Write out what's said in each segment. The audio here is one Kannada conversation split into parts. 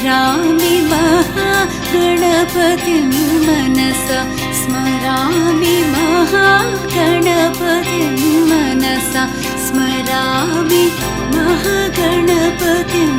स्मरामि महागणपतिं मनसा स्मरामि महागणपतिं मनसा स्मरामि महागणपतिं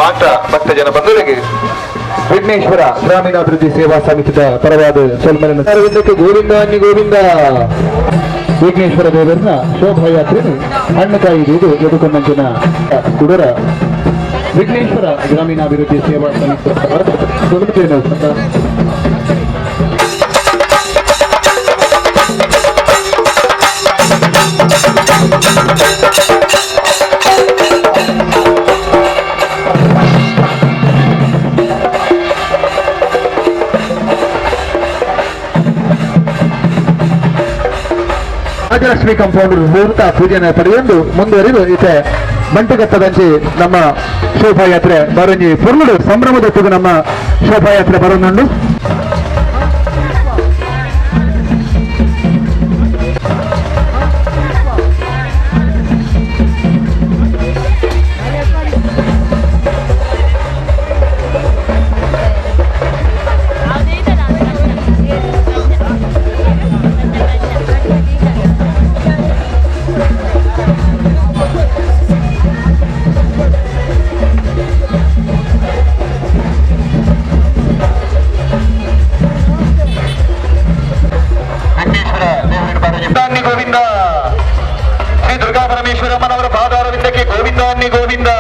ಮಾತ್ರ ಭಕ್ತ ಜನ ಬಂಧುಗಳಿಗೆ ವಿಘ್ನೇಶ್ವರ ಗ್ರಾಮೀಣಾಭಿವೃದ್ಧಿ ಸೇವಾ ಸಮಿತಿಯ ಪರವಾದ ಸನ್ಮಾನಕ್ಕೆ ಗೋವಿಂದ ಅನ್ನಿ ಗೋವಿಂದ. ವಿಘ್ನೇಶ್ವರ ದೇವರನ್ನ ಶೋಭಾಯಾತ್ರೆ ಹಣ್ಣುಕಾಯಿ ಇದು ಎದುಕೊಂಡಂಚಿನ ಕುಡರ ವಿಘ್ನೇಶ್ವರ ಗ್ರಾಮೀಣಾಭಿವೃದ್ಧಿ ಸೇವಾ ಸಮಿತಿ ರಾಜಲಕ್ಷ್ಮಿ ಕಾಂಪೌಂಡ್ ಮುಹೂರ್ತ ಪೂಜೆನ ಪಡೆಯೊಂದು ಮುಂದುವರಿದು ಈತೆ ಬಂಟುಗತ್ತದಂಚಿ ನಮ್ಮ ಶೋಭಾಯಾತ್ರೆ ಬರಂಜಿ ಪುರ್ಲುಡು ಸಂಭ್ರಮದೊಟ್ಟಿಗೆ ನಮ್ಮ ಶೋಭಾಯಾತ್ರೆ ಬರೋನುಂಡು. ಗೋವಿಂದ ಶ್ರೀ ದುರ್ಗಾ ಪರಮೇಶ್ವರಮ್ಮನವರ ಪಾದಾರವಿಂದಕ್ಕೆ ಗೋವಿಂದ ಅನ್ನಿ ಗೋವಿಂದ.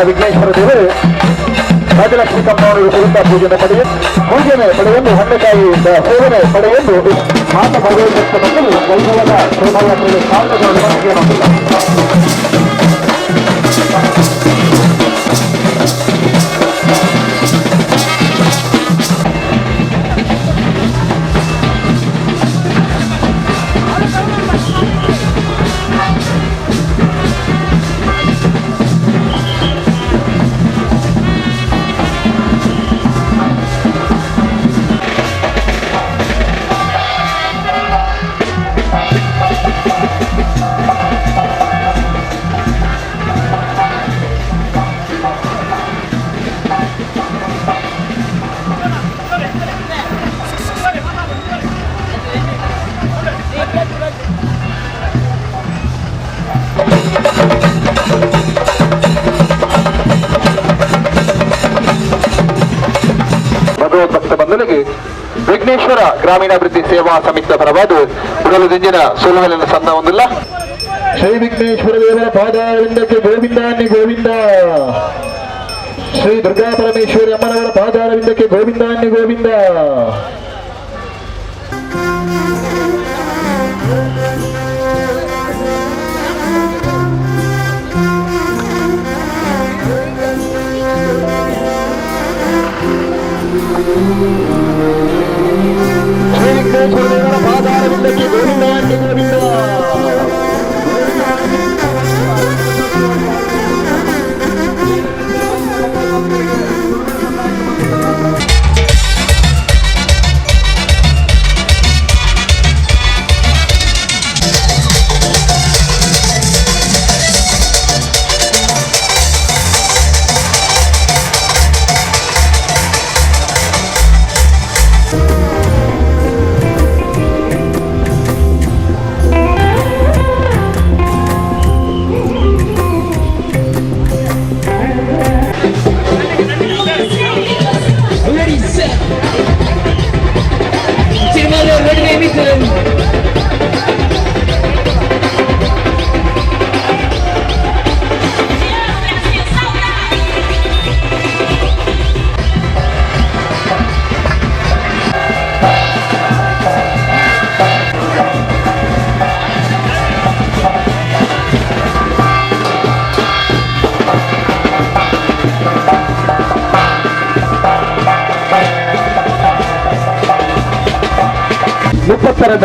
ವಿಘ್ನೇಶ್ವರ ದೇವರು ರಾಜಲಕ್ಷ್ಮಿ ಕಾಂಪೌಂಡ್ ಕುರಿತ ಪೂಜೆಯನ್ನು ಪಡೆಯೊಂದು ಹಣ್ಣುಕಾಯಿ ಸೇವನೆ ಪಡೆಯೊಂದು ಮಾತ ಭಗವಂತ ಮಕ್ಕಳು ವೈಭವದ ಶೋಭಾಯಾತ್ರೆಗೆ ವಿಜಯಪುರ ಗ್ರಾಮೀಣಾಭಿವೃದ್ಧಿ ಸೇವಾ ಸಮಿತಿಯ ಪರವಾದ ಉಡಲು ದಿಂಜಿನ ಸೋಲುವಲಿನ ಸಂದ ಹೊಂದಿಲ್ಲ. ಶ್ರೀ ವಿಘ್ನೇಶ್ವರ ದೇವರ ಪಾದಾರವಿಂದಕ್ಕೆ ಗೋವಿಂದ ಅನ್ನಿ ಗೋವಿಂದ. ಶ್ರೀ ದುರ್ಗಾ ಪರಮೇಶ್ವರಿ ಅಮ್ಮನವರ ಪಾದಾರವಿಂದಕ್ಕೆ ಗೋವಿಂದ ಅನ್ನಿ ಗೋವಿಂದ. ಶ್ರೀ ವಿಘ್ನೇಶ್ವರ ದೇವರ ಪಾದಾರವಿಂದಕ್ಕೆ ಗೋವಿಂದ ಅನ್ನಿ ಗೋವಿಂದ.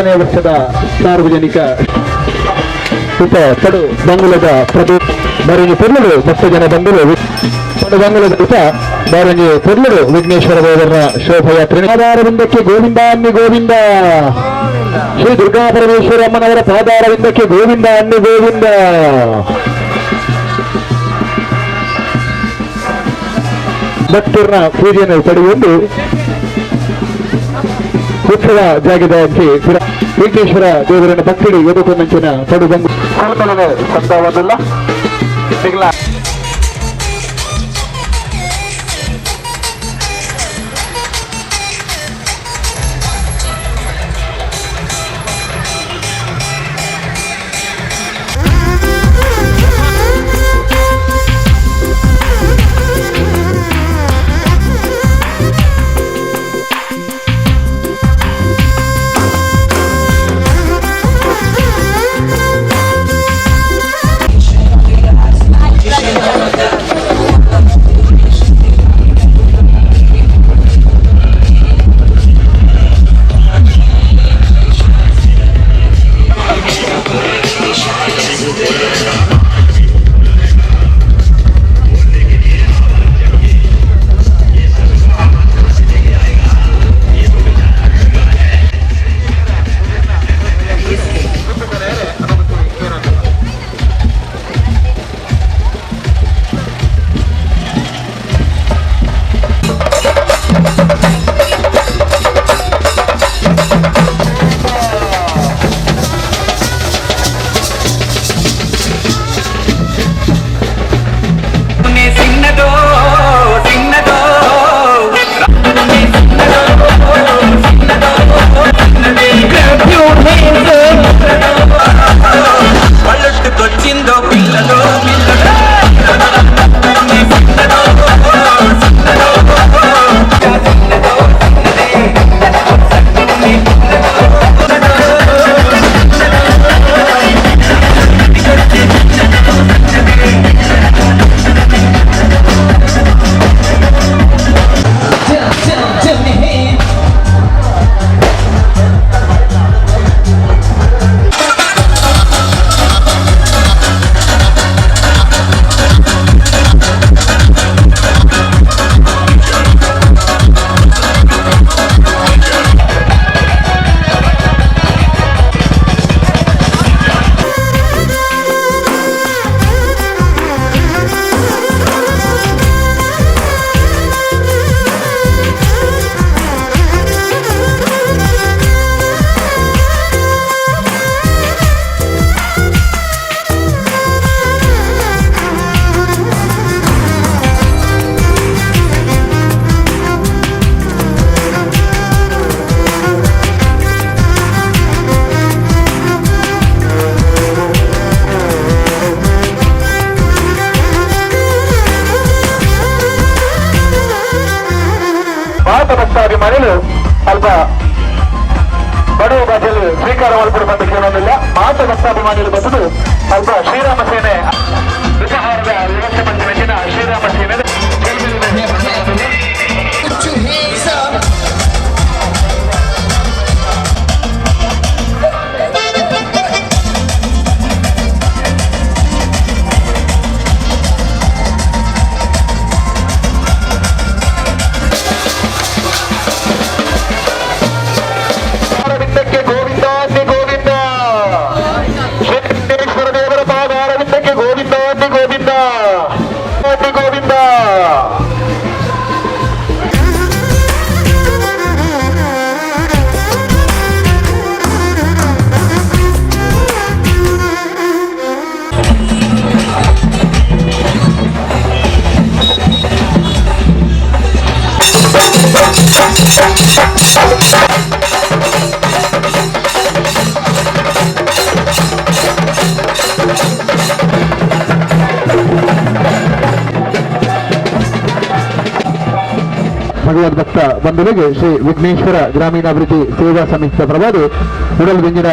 ನೇ ವರ್ಷದ ಸಾರ್ವಜನಿಕ ಪಡು ಬಂಗುಲದ ಬಾರಂಗಿ ಪೊರ್ಲರು ಭಕ್ತ ಜನ ಬಂದರು. ಪಡು ಬಂಗುಲದ ಬಾರಂಗಿ ಪೊರ್ಲರು ವಿಘ್ನೇಶ್ವರ ದೇವರ ಶೋಭಯಾತ್ರೆ ಪಾದಾರವಿಂದಕ್ಕೆ ಗೋವಿಂದ ಅನ್ನಿ ಗೋವಿಂದ. ಶ್ರೀ ದುರ್ಗಾ ಪರಮೇಶ್ವರ ಅಮ್ಮನವರ ಪಾದಾರವಿಂದಕ್ಕೆ ಗೋವಿಂದ ಅನ್ನಿ ಗೋವಿಂದ. ಭಕ್ತರನ್ನ ಪೂಜೆಯನ್ನು ಪಡೆಯುವುದು ಉತ್ಸವ ಜಾಗದ ವಿಘ್ನೇಶ್ವರ ದೇವರನ್ನ ಭಕ್ತಿಡಿ ಎದುಕೊಂಡಂಚಿನ ಪಡು ಬಂದು ಸಂದವಲ್ಲ. ಬಡವ ಭಾಷೆಯಲ್ಲಿ ಸ್ವೀಕಾರ ಮಾಡಿಕೊಡುವಂತ ಕೇಳೋದಿಲ್ಲ. ಮಾತ ಭಕ್ತಾಭಿಮಾನಿಗಳು ಬಂದು ಸ್ವಲ್ಪ ಶ್ರೀರಾಮ ಸೇನೆ ಋತುಹಾರದ ವ್ಯವಸ್ಥೆ ಮಂದಿ ಮೆಚ್ಚಿನ ಶ್ರೀರಾಮ ಸೇನೆ ಭಗವದ್ಭಕ್ತ ಬಂಧುಗಳಿಗೆ ಶ್ರೀ ವಿಘ್ನೇಶ್ವರ ಗ್ರಾಮೀಣಾಭಿವೃದ್ಧಿ ಸೇವಾ ಸಮಿತಿಯ ಪರವಾಗಿ ಉಡಲ್ವೆಂಜಿನ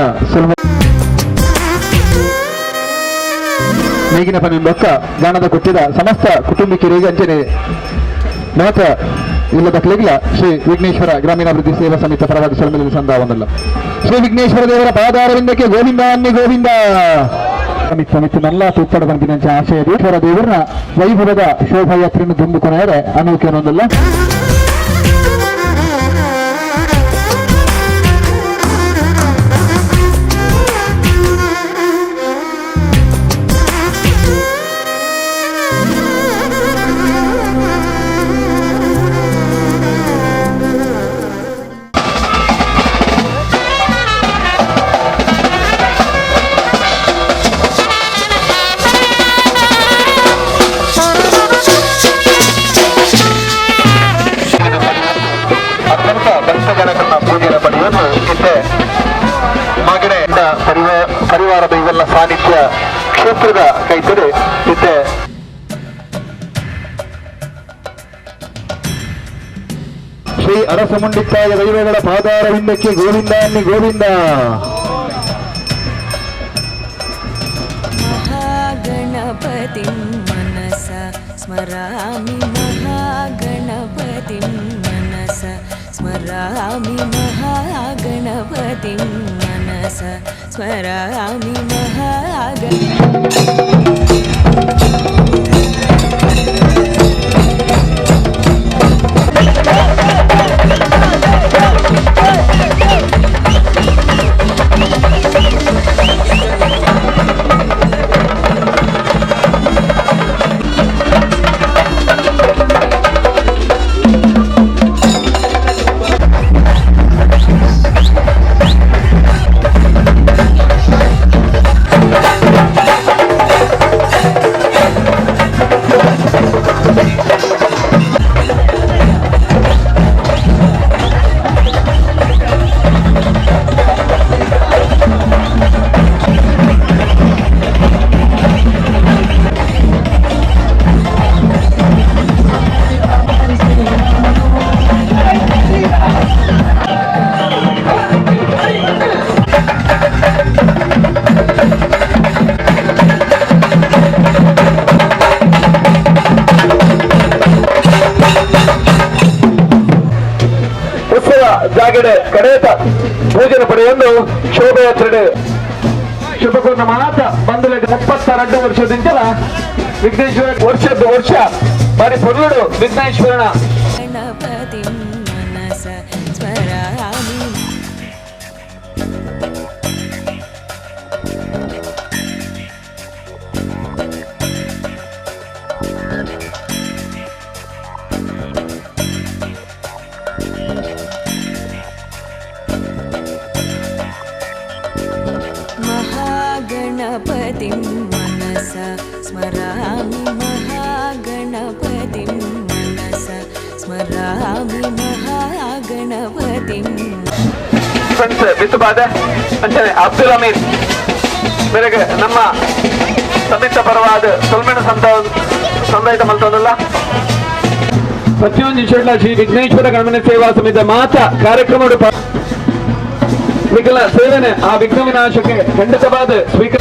ಮೇಗಿನ ಪನೆಂಬೊಕ್ಕ ಗಾಣದ ಕೊಟ್ಟಿದ ಸಮಸ್ತ ಕುಟುಂಬಿಕರಿಗೆ ಅಂಚನೆ ಮಹತ್ವ ಇಲ್ಲದ ಕ್ಲೆಗಿಲ ಶ್ರೀ ವಿಘ್ನೇಶ್ವರ ಗ್ರಾಮೀಣಾಭಿವೃದ್ಧಿ ಸೇವಾ ಸಮಿತಿಯ ಪರವಾಗಿ ಸೊಲಮೆಯಲ್ಲಿ ಸಂದಾವನಲ್ಲ. ಶ್ರೀ ವಿಘ್ನೇಶ್ವರ ದೇವರ ಪಾದಾರವಿಂದಕ್ಕೆ ಗೋವಿಂದ ಅನ್ನಿ ಗೋವಿಂದ ಸಮಿತಿ ನಲ್ಲ ತುಪ್ಪಡ ಬಂದಿನ ಆಶಯ ಈಶ್ವರ ದೇವರನ್ನ ವೈಭವದ ಶೋಭಾಯಾತ್ರೆಯನ್ನು ತುಂಬಿಕೊಂಡರೆ ಅನೂಕೆ ಅನ್ನೋದಲ್ಲ. ಪರಿವಾರದ ಇವೆಲ್ಲ ಸಾನ್ನಿಧ್ಯ ಕ್ಷೇತ್ರದ ಕೈತಡೆ ಇದ್ದೆ. ಶ್ರೀ ಅರಸಮುಂಡಿತ್ತಾಯ ದೈವಗಳ ಪಾದಾರವಿಂದಕ್ಕೆ ಗೋವಿಂದ ಅನ್ನಿ ಗೋವಿಂದ. ಮಹಾಗಣಪತಿ ಮನಸ ಸ್ಮರಾಮಿ ಮಹಾಗಣಪತಿ ಮನಸ ಸ್ಮರಾಮಿ ಮಹಾಗಣಪತಿ ಮನಸ ಸ್ಮರಾಮಿ ಜಾಗಡೆ ಕಡೆತ ಪೂಜನೆ ಪಡೆಯೊಂದು ಶೋಭಯಾತ್ರೆ ಶುಭಕೂರ್ಣ ಮಾತ ಬಂಧುಗಳಿಗೆ 32 ವರ್ಷದಿಂದಲ ವಿಘ್ನೇಶ್ವರ ವರ್ಷ ಬಾರಿ ಪೊರ್ಲುಡು ವಿಘ್ನೇಶ್ವರನ ಗಣಪತಿ ಮನಸ ಸ್ಮರಾಮಿ. ಮಹಾಗಣಪತಿ ಮನಸ ಸ್ಮರಾಮಿ ಮಹಾಗಣಪತಿ ಮನಸ ಸ್ಮರಾಮಿ ಮಹಾಗಣಪತಿ. ಫ್ರೆಂಡ್ಸ್ ಬಿತ್ತುಬಾದ ಅಂಚನೆ ಅಬ್ದುಲ್ ಅಮೀರ್ ಮೇರೆಗೆ ನಮ್ಮ ಸಮಿತ ಪರವಾದ ಸೊಲ್ಮೆಣ ಸಂದಾಯಿತ ಮಲ್ತೊಂದಲ್ಲ ಪ್ರತಿಯೊಂದು ಶ್ರೀ ವಿಘ್ನೇಶ್ವರ ಗಣಮನ ಸೇವಾ ಸಮಿತಿ ಮಾತ ಕಾರ್ಯಕ್ರಮ ನಿಖಿಲ ಸೇವನೆ ಆ ವಿಘ್ನ ವಿನಾಶಕ್ಕೆ ಖಂಡಿತವಾದ ಸ್ವೀಕಾರ.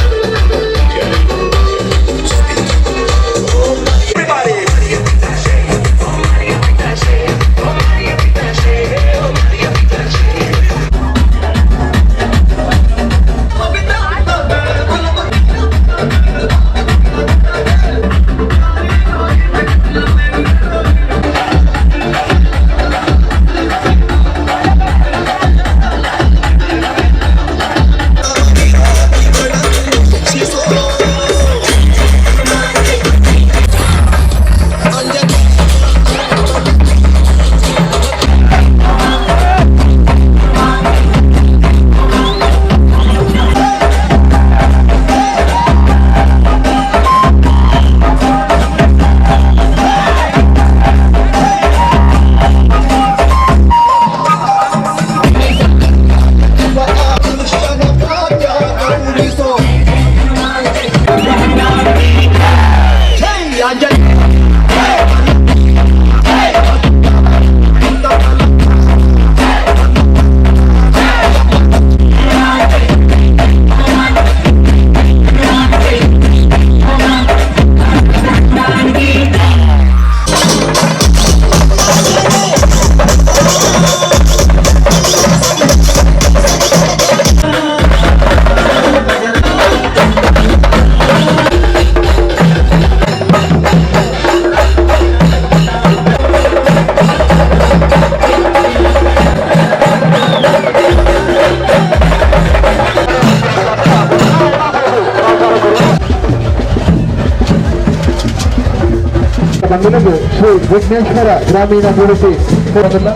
ಮಂಗಲವು ಶ್ರೀ ವಿಘ್ನೇಶ್ವರ ಗ್ರಾಮೀಣ ಮೂರ್ತಿ ಕೊಡೋದಿಲ್ಲ.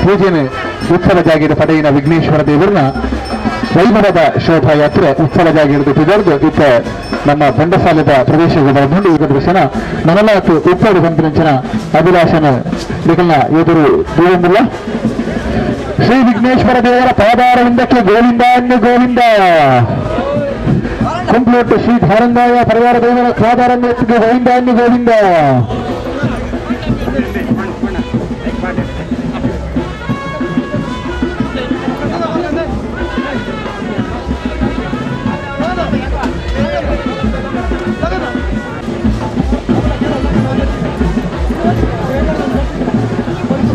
ಪೂಜೆನೆ ಉತ್ಸವ ಜಾಗೀರ ಪಡೆಯಿನ ವಿಘ್ನೇಶ್ವರ ದೇವರನ್ನ ವೈಭವದ ಶೋಭಾಯಾತ್ರೆ ಉತ್ಸವ ಜಾಗೀರದು ಪಿದರ್ದು ಇತ್ತ ನಮ್ಮ ಬಂಡಸಾಲದ ಪ್ರದೇಶದ ಬಂದು ಈಗ ದೃಶ್ಯನ ನನಲಾತು ಉಪ್ಪಡು ಬಂದಿನ ಅಭಿಲಾಷನ ಇದನ್ನ ಎದುರು ದೂರಮಿಲ್ಲ. ಶ್ರೀ ವಿಘ್ನೇಶ್ವರ ದೇವರ ಪಾದಾರವಿಂದಕ್ಕೆ ಗೋವಿಂದ ಅನ್ನು ಗೋವಿಂದ. ಕುಂಪ್ಲೋಟ್ಟು ಶ್ರೀ ಧಾರಂಗಾಯ ಪರಿವಾರ ದೇವರ ಪಾದಾರವಿಂದಕ್ಕೆ ಗೋವಿಂದ ಅನ್ನು ಗೋವಿಂದ.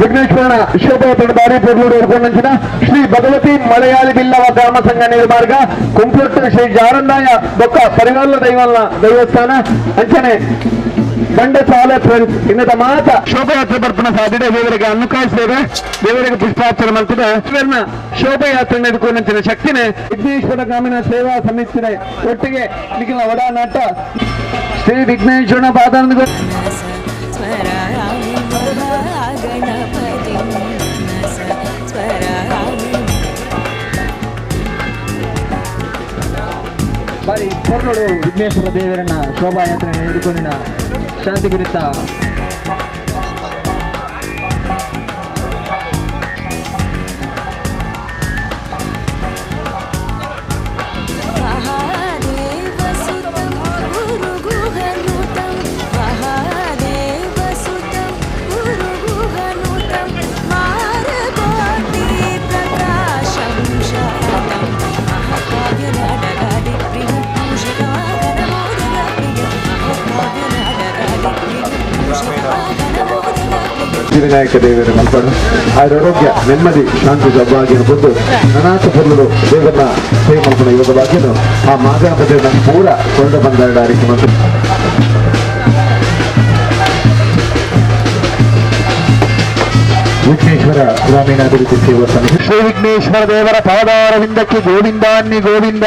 ವಿಘ್ನೇಶ್ವರನ ಶೋಭಾಯಾತ್ರೆ ಬಾರಿ ಪೂರ್ವೂರು ಏರ್ಕೊಂಡಂಚಿನ ಶ್ರೀ ಭಗವತಿ ಮಲಯಾಳಿ ಬಿಲ್ಲವ ಗ್ರಾಮ ಸಂಘ ನಿರ್ಮಾರ್ಗ ಕುಂಪ್ಲೊಟ್ಟು ಶ್ರೀ ಜಾರಂದಾಯ ಬೊಕ್ಕ ಪರಿವಾರ ದೈವಲ್ನ ದೈವಸ್ಥಾನ ಅಂಚನೆ ಬಂಡಸಾಲ ಫ್ರೆಂಡ್ಸ್ ಇನ್ನದ ಮಾತ ಶೋಭಾಯಾತ್ರೆ ಬರ್ಪಣ ಸಾಧ್ಯತೆ ದೇವರಿಗೆ ಅನ್ನು ಕಾಯಿಸ್ತೇವೆ. ದೇವರಿಗೆ ಪುಷ್ಪಾರ್ಚನೆ ಮಾಡ್ತದೆ. ಈಶ್ವರನ ಶೋಭಾಯಾತ್ರೆ ಎದುಕೊಂಡಂಚಿನ ಶಕ್ತಿನೇ ವಿಘ್ನೇಶ್ವರ ಗ್ರಾಮೀಣ ಸೇವಾ ಸಮಿತಿನ ಒಟ್ಟಿಗೆ ನಿಖಿಲ ಒಡನಾಟ ಶ್ರೀ ವಿಘ್ನೇಶ್ವರನ ಪಾದಾರ ಬಾರಿ ಕೊರಡು ವಿಘ್ನೇಶ್ವರ ದೇವರನ್ನ ಶೋಭಾಯಾತ್ರೆ ಹಿಡ್ಕೊಂಡಿನ ಶಾಂತಿ ಕುರಿತ ವಿನಾಯಕ ದೇವರ ಮಲ್ಪಡು ಆರೋಗ್ಯ ನೆಮ್ಮದಿ ಶಾಂತಿ ಜಬ್ಬಾಗಿರ್ಬೋದು ಅನಾಥ ಪುರ್ಲರು ದೇವರ ಸೇವೆ ಮಲ್ಪಡ ಯೋಗವಾಗಿದ್ದು ಆ ಮಾಗಣಪತಿ ನಮ್ಮ ಪೂರ ಕೊಂಡ ಬಂದಾಡಿಕೆ ಮತ್ತು ವಿಘ್ನೇಶ್ವರ ಗ್ರಾಮೀಣಾಭಿವೃದ್ಧಿ ಸೇವಾ ಸಮಿತಿ ಶ್ರೀ ವಿಘ್ನೇಶ್ವರ ದೇವರ ಪಾದಾರವಿಂದಕ್ಕೆ ಗೋವಿಂದಾನ್ನಿ ಗೋವಿಂದ.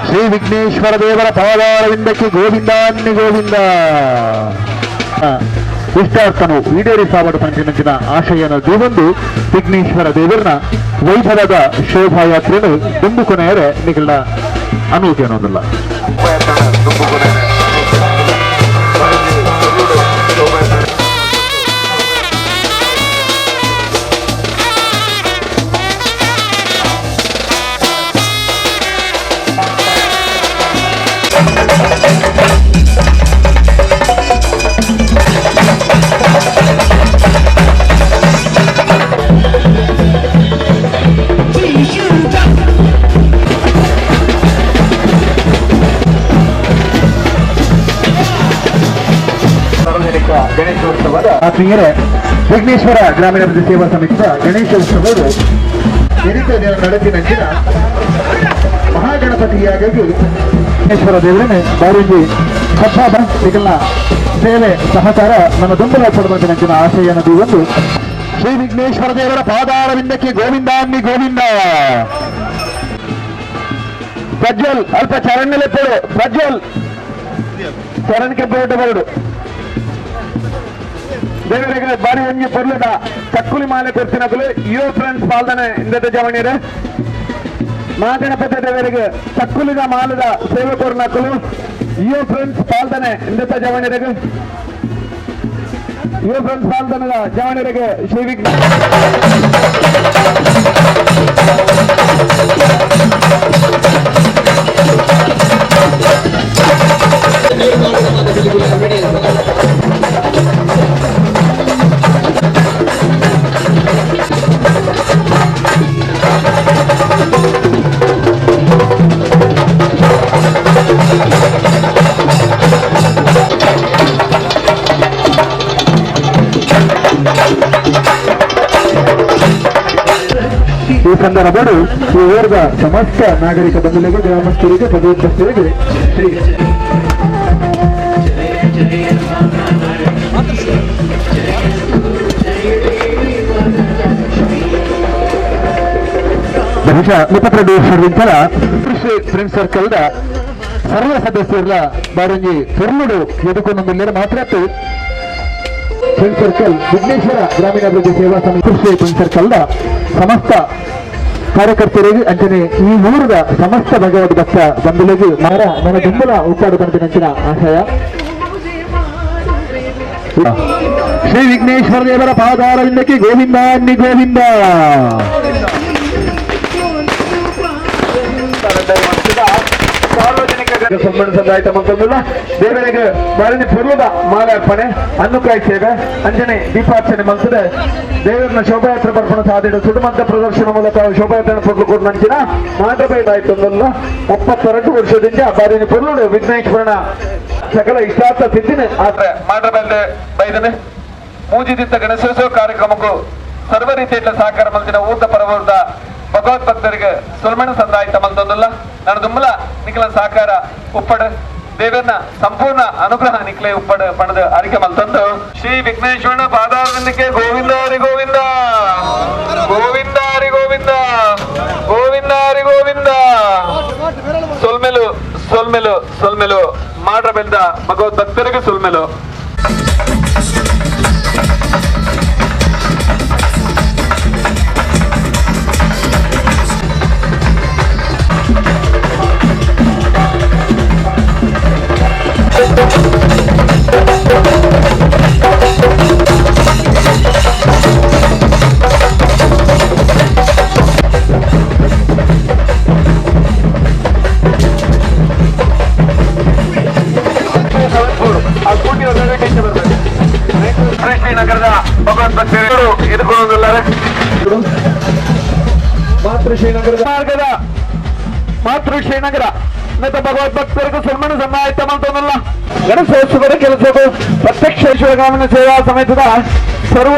ಶ್ರೀ ವಿಘ್ನೇಶ್ವರ ದೇವರ ಪಾದಾರವಿಂದಕ್ಕೆ ಗೋವಿಂದಾನ್ನಿ ಗೋವಿಂದ. ಇಷ್ಟಾರ್ಥನು ಈಡೇರಿಸಾವಡು ಪಂಚನಂಚಿನ ಆಶಯನ ದೇವೊಂದು ವಿಘ್ನೇಶ್ವರ ದೇವರನ್ನ ವೈಭವದ ಶೋಭಾಯಾತ್ರೆಯನ್ನು ದುಂಬುಕೊನೆಯರೆ ನಿಗಳ ಅನುಮತಿ ಅನ್ನೋದಿಲ್ಲ. ಸಾರ್ವಜನಿಕ ಗಣೇಶೋತ್ಸವದ ಆತ್ಮೀಯರೇ, ವಿಘ್ನೇಶ್ವರ ಗ್ರಾಮೀಣಾಭಿವೃದ್ಧಿ ಸೇವಾ ಸಮಿತಿಯ ಗಣೇಶ ಉತ್ಸವವು ನಡೆಸಿನ ಮಹಾಗಣಪತಿಯಾಗಿ ವಿಘ್ನೇಶ್ವರ ದೇವರೇ ಬಾರಿಂಜಿ ಹಬ್ಬ ಸಿಗಲ್ಲ ಸೇವೆ ಸಹಕಾರ ನನ್ನ ದುಂಬಲ ಪಡುವಂತೆ ನಂಚಿನ ಆಶಯ ನದಿ ಒಂದು ಶ್ರೀ ವಿಘ್ನೇಶ್ವರ ದೇವರ ಪಾದಾರವಿಂದಕ್ಕೆ ಗೋವಿಂದ ಅನ್ನಿ ಗೋವಿಂದ. ಪ್ರಜ್ವಲ್ ಅಲ್ಪ ಚರಣ್ಯಲೆಪ್ಪಡು ಪ್ರಜ್ವಲ್ ಚರಣ್ಗೆ ಬೇಟು ಬರಡು ದೇವರಿಗೆ ಬಾರಿ ಒಂಜಿ ಪೊರ್ಲದ ಚಕ್ಕುಲಿ ಮಾಲೆ ಕೊರ್ತಿನಕಲು ಯುವ ಫ್ರೆಂಡ್ಸ್ ಪಾಲ್ದನೆ ಇಂದದ ಜವಣಿಯರೆ ಮಹಾಗಣಪತಿ ದೇವರಿಗೆ ಚಕ್ಕುಲಿದ ಮಾಲದ ಸೇವೆ ಕೊರ್ನಕಲು ಯುವ ಫ್ರೆಂಡ್ಸ್ ಪಾಲ್ದನೆ ಇಂದದ ಜವಣಿಯರಿಗೆ ಯುವ ಫ್ರೆಂಡ್ಸ್ ಪಾಲ್ದನದ ಜವಣಿಯರಿಗೆ ಶ್ರೀ ವಿಘ್ನ ಈ ಸಂದರ್ಭಗಳು ಈ ಊರದ ಸಮಸ್ತ ನಾಗರಿಕ ಬಂಧುಗಳಿಗೆ ಗ್ರಾಮಸ್ಥರಿಗೆ ಪದೋದ್ಧಸ್ಥರಿಗೆ ಶ್ರೀ ಬಹುಶಃ 22 ವರ್ಷದಿಂದಲ ಫ್ರೆಂಡ್ ಸರ್ಕಲ್ದ ಸರ್ವ ಸದಸ್ಯರ ಬಾರಂಜಿ ಪೊರ್ಲುಡು ಎದುಕೊಂಡೊಂದಿಲ್ಲರ ಮಾತ್ರ ಫ್ರೆಂಡ್ ಸರ್ಕಲ್ ವಿಘ್ನೇಶ್ವರ ಗ್ರಾಮೀಣಾಭಿವೃದ್ಧಿ ಸೇವಾ ಸಮಿತಿ ಫ್ರೆಂಡ್ ಸರ್ಕಲ್ದ ಸಮಸ್ತ ಕಾರ್ಯಕರ್ತರಿಗೆ ಅಂಚನೆ ಈ ಊರದ ಸಮಸ್ತ ಭಗವದ್ ಭಕ್ತ ಬಂಧುಗಳಿಗೆ ಮಾರ ನನ್ನ ದುಂಬಲ ಉಪ್ಪಾಡು ಬಂದಿನ ಆಶಯ ಶ್ರೀ ವಿಘ್ನೇಶ್ವರ ದೇವರ ಪಾದಾರವಿಂದಕ್ಕೆ ಗೋವಿಂದ ಅನ್ನಿ ಗೋವಿಂದ. ಸಾರ್ವಜನಿಕ ಸನ್ಮಾನ ಸಂದಾಯಿತ ಮಂತಂದುಲ್ಲ ದೇವರಿಗೆ ಬಾರಿನಿ ಪೂರ್ವದ ಮಾಲಾರ್ಪಣೆ ಅನ್ನುಕಾಯಿ ಸೇವೆ ಅಂಜನೆ ದೀಪಾರ್ಚನೆ ಮಂತದ ದೇವರನ್ನ ಶೋಭಾಯಾತ್ರೆ ಬರ್ಪಣ ಸಾಧಿಡ ಸುಡುಮಂತ ಪ್ರದರ್ಶನ ಮೂಲಕ ಶೋಭಾಯಾತ್ರೆ ಪಡ್ಲು ನಂಚಿನ ಮಾಟಬೈದಾಯ್ತಂದಲ್ಲ 32 ವರ್ಷದಿಂದ ಬಾರಿನಿ ಪುರ್ಲುಡು ವಿಘ್ನೇಶ್ವರನ ಸಕಲ ಇಷ್ಟಾರ್ಥ ಸಿದ್ಧಿನ ಆದ್ರೆ ಮಾಟಬೈದ ಬೈದನೆ ಮೂಜಿದಿದ್ದ ಗಣೇಶೋತ್ಸವ ಕಾರ್ಯಕ್ರಮಕ್ಕೂ ಸರ್ವ ರೀತಿಯ ಸಹಕಾರ ಮಂದಿನ ಊಟ ಪರವರ್ದ ಭಗವತ್ ಭಕ್ತರಿಗೆ ಸುಲ್ಮಣ ಸಂದಾಯಿತ ಮಂದೊಂದಲ್ಲ ನಾನು ದುಮ್ಮಲ ನಿಖಲ ಸಹಕಾರ ಉಪ್ಪಡ ದೇವರನ್ನ ಸಂಪೂರ್ಣ ಅನುಗ್ರಹ ನಿಖಲೆ ಉಪ್ಪಡ ಪಣದ ಅರಿಕೆ ಮಲ್ತಂದು ಶ್ರೀ ವಿಘ್ನೇಶ್ವರನ ಪಾದಾರವಿಂದಕ್ಕೆ ಗೋವಿಂದ ಹರಿ ಗೋವಿಂದ ಗೋವಿಂದ ಹರಿ ಗೋವಿಂದ ಗೋವಿಂದ ಹರಿ ಗೋವಿಂದ. ಸೊಲ್ಮೆಲು ಸೊಲ್ಮೆಲು ಸೊಲ್ಮೆಲು ಮಾಡ್ರ ಬೆಂದ ಭಗವತ್ ಭಕ್ತರಿಗೆ ಸೊಲ್ಮೆಲು. ನಗರದ ಭಗವತ್ ಭಕ್ತರು ಎದುಕೊಳ್ಳುವುದಿಲ್ಲವೇ ಮಾತೃಶ್ರೀನಗರದ ಮಾರ್ಗದ ಮಾತೃಶ್ರೀನಗರ ಮತ್ತು ಭಗವತ್ ಭಕ್ತರಿಗೂ ಸನ್ಮಾನ ಸನ್ನಾಯಿತ ಮಂತಲ್ಲ ಗಣೇಶೋತ್ಸವದ ಕೆಲಸಕ್ಕೂ ಪ್ರತ್ಯಕ್ಷ ಗ್ರಾಮೀಣ ಸೇವಾ ಸಮಿತಿದ ಸರ್ವ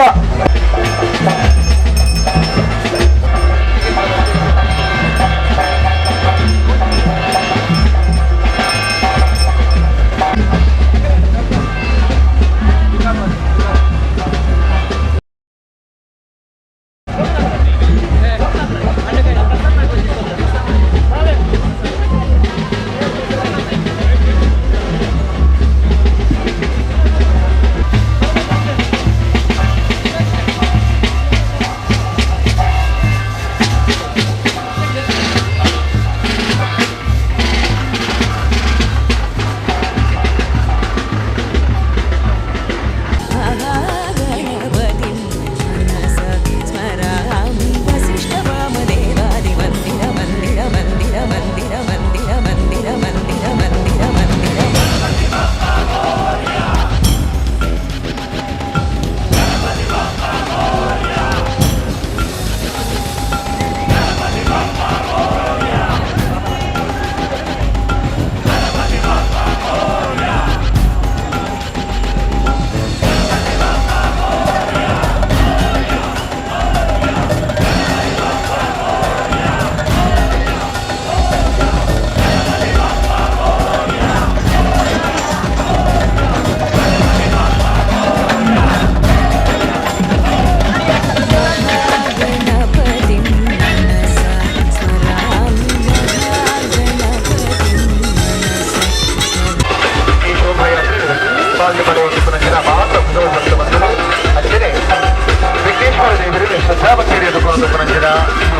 ಶ್ರದ್ಧಾಭಕ್ತಿ ಎದುಕೊಂಡು ಪರಂಜಿನ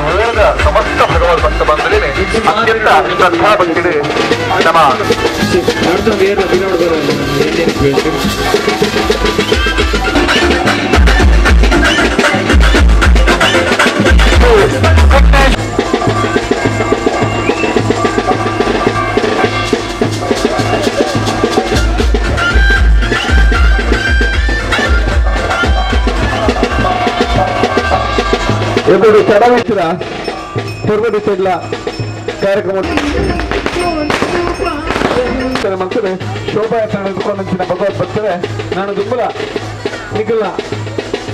ಉಳಿದ ಸಮಸ್ತ ಭಗವದ್ ಭಕ್ತ ಬಂಧುಗಳೇ ಅತ್ಯಂತ ಶ್ರದ್ಧಾಭಕ್ತಿ ನಮ್ಮ ఇప్పుడు చదవించిన పొరుగుడి తెడ్ల కార్యక్రమం ಮಕ್ಕಳು ಶೋಭಾಯಾತ್ರೆ ನಡೆದುಕೊಂಡಿನ ಭಗವದ್ಭಕ್ತರೇ ನಾನು ದುಂಬಲ ನಿಖಿಲ್ನ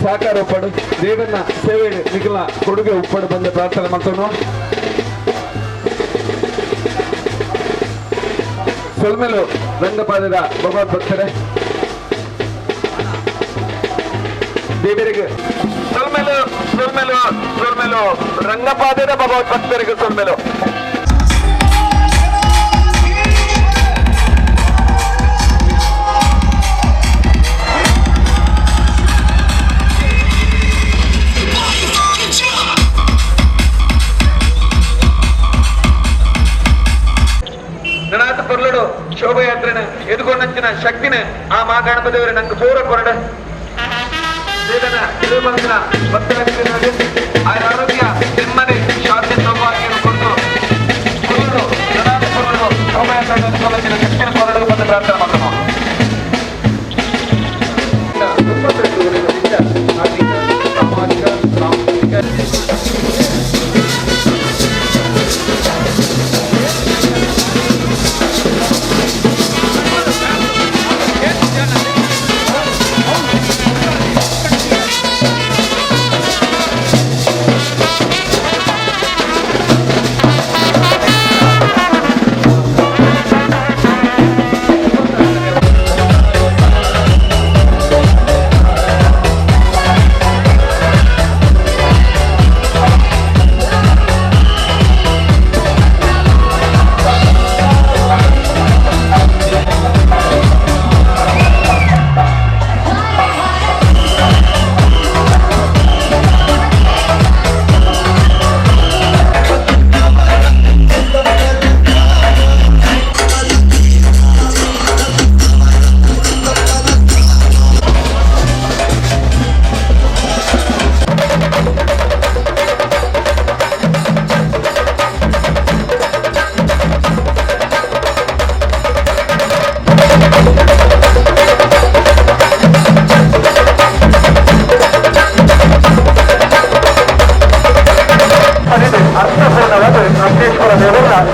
ಸಹಕಾರ ಉಪ್ಪಡು ದೇವನ್ನ ಸೇವೆ ನಿಖಿಲ್ನ ಕೊಡುಗೆ ಉಪ್ಪಡು ಬಂದ ಪ್ರಾರ್ಥನೆ ಮಾಡ್ತಾನು ಸೊಲ್ಮೆಲು ರಂಗಪಾದದ ಭಗವದ್ಭಕ್ತರೇ ದೇವರಿಗೆ ಸೊಲ್ಮೆಲು ಸೊಲ್ಮೆಲು ಸೊಲ್ಮೆಲು ರಂಗಪಾದದ ಭಗವದ್ಭಕ್ತರಿಗೆ ಸೊಲ್ಮೆಲು ಪೊರ್ಲುಡು ಶೋಭಯಾತ್ರೆನ ಎದುಕೊಂಡಂಚಿನ ಶಕ್ತಿನ ಆ ಮಾ ಗಣಪತಿಯವರೇ ನಂಗೆ ಪೂರ ಕೊರಡ ದೇವನ ಇದು ಬಂದಿನ ಭಕ್ತರಾಗಿದ್ದಾರೆ ಆಯ ಆರೋಗ್ಯ ನೆಮ್ಮದಿ ಶಾಂತಿ ಸೌಭಾಗ್ಯವನ್ನು ಕೊಟ್ಟು ಪೊರ್ಲುಡು ಪೊರ್ಲುಡು ಶೋಭಯಾತ್ರೆ ಎದುಕೊಂಡಂಚಿನ ಶಕ್ತಿನ ಕೊರಡು ಬಂದು ಪ್ರಾರ್ಥನೆ ಮಾಡೋಣ ಸಾಮಾಜಿಕ ಸಾಂಸ್ಕೃತಿಕ